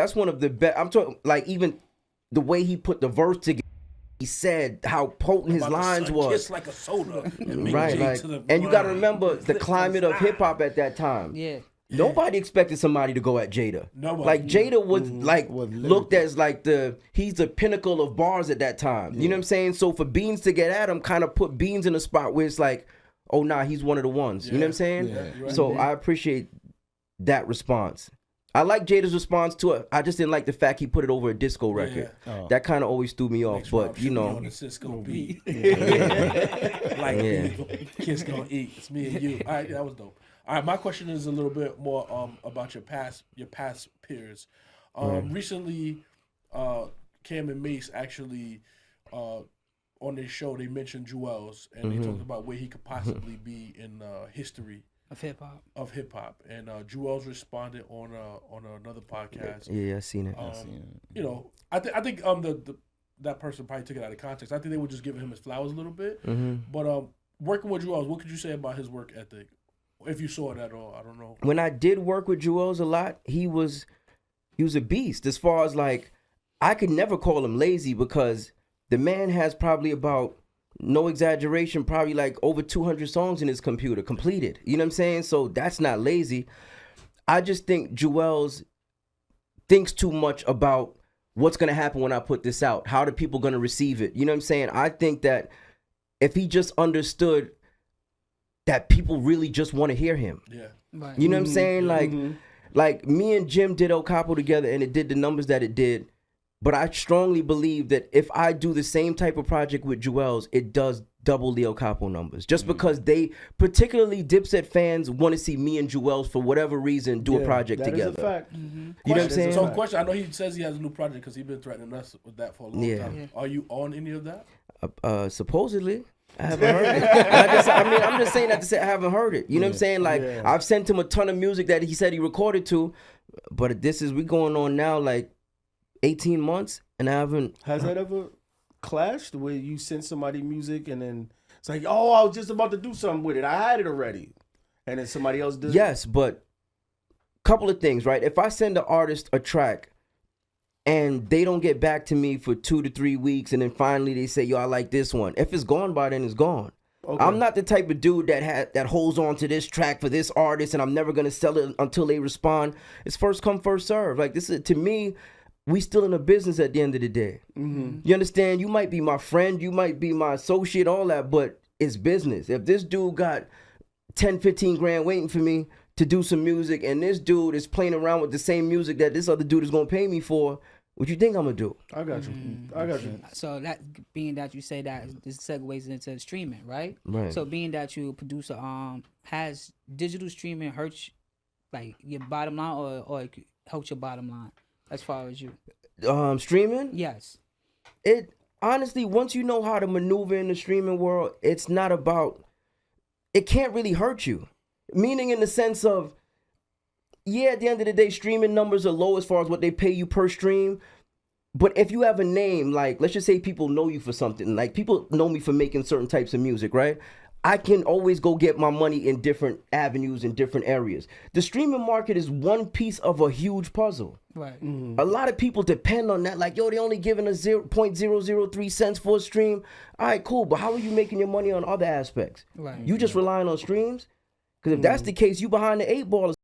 That's one of the best. I'm talking like even the way he put the verse together. He said how potent his lines was. Kiss like a soda. Right, like, and you got to remember the climate of hip hop at that time. Yeah. Nobody expected somebody to go at Jada. Nobody. Like Jada was looked as like he's the pinnacle of bars at that time. You know what I'm saying? So for Beenz to get at him, kind of put Beenz in a spot where it's like, oh nah, he's one of the ones. You know what I'm saying? Yeah. So I appreciate that response. I like Jada's response to it. I just didn't like the fact he put it over a disco record. That kind of always threw me off. But you know, on the Cisco beat. Kiss gonna eat. It's me and you. All right, that was dope. All right, my question is a little bit more about your past peers. Recently, Cam and Mace actually on their show they mentioned Juelz and they talked about where he could possibly be in history of hip hop. And Juelz responded on another podcast. Yeah, I seen it. You know, I think that person probably took it out of context. I think they were just giving him his flowers a little bit. But working with Juelz, what could you say about his work ethic? If you saw it at all, I don't know. When I did work with Juelz a lot, he was a beast. As far as like, I could never call him lazy because the man has probably about, no exaggeration, probably like over 200 songs in his computer completed. You know what I'm saying? So that's not lazy. I just think Juelz thinks too much about what's going to happen when I put this out. How are people going to receive it? You know what I'm saying? I think that if he just understood that people really just want to hear him. Yeah. Right. You know what I'm saying? Like me and Jim did El Capo together and it did the numbers that it did. But I strongly believe that if I do the same type of project with Juelz, it does double the El Capo numbers. Just because they, particularly Dipset fans, want to see me and Juelz for whatever reason do a project together. Is a fact. You know what I'm saying? So question, I know he says he has a new project because he's been threatening us with that for a long time. Yeah. Are you on any of that? Supposedly. I haven't heard it. I'm just saying that to say I haven't heard it. You know what I'm saying? Like, I've sent him a ton of music that he said he recorded to, but we going on now like 18 months, and I haven't. Has that ever clashed where you send somebody music and then it's like, oh, I was just about to do something with it. I had it already. And then somebody else did it? Yes, but couple of things, right? If I send an artist a track and they don't get back to me for 2 to 3 weeks, and then finally they say, yo, I like this one. If it's gone by then, it's gone. Okay. I'm not the type of dude that holds on to this track for this artist and I'm never going to sell it until they respond. It's first come, first serve. Like, this is, to me, we still in a business at the end of the day. You understand? You might be my friend, you might be my associate, all that, but it's business. If this dude got 10, 15 grand waiting for me to do some music and this dude is playing around with the same music that this other dude is going to pay me for, what you think I'm going to do? I got you. I got you. So that being that you say that, this segues into streaming, right? Right. So being that you a producer, has digital streaming hurt like your bottom line or it helps your bottom line as far as you? Streaming? Yes. It honestly, once you know how to maneuver in the streaming world, it's not about, it can't really hurt you. Meaning in the sense of, yeah, at the end of the day, streaming numbers are low as far as what they pay you per stream. But if you have a name, like, let's just say people know you for something. Like, people know me for making certain types of music, right? I can always go get my money in different avenues in different areas. The streaming market is one piece of a huge puzzle. Right. A lot of people depend on that. Like, yo, they only giving us 0.003 cents for a stream. All right, cool. But how are you making your money on other aspects? Right. You just relying on streams? Because if that's the case, you behind the 8 ball.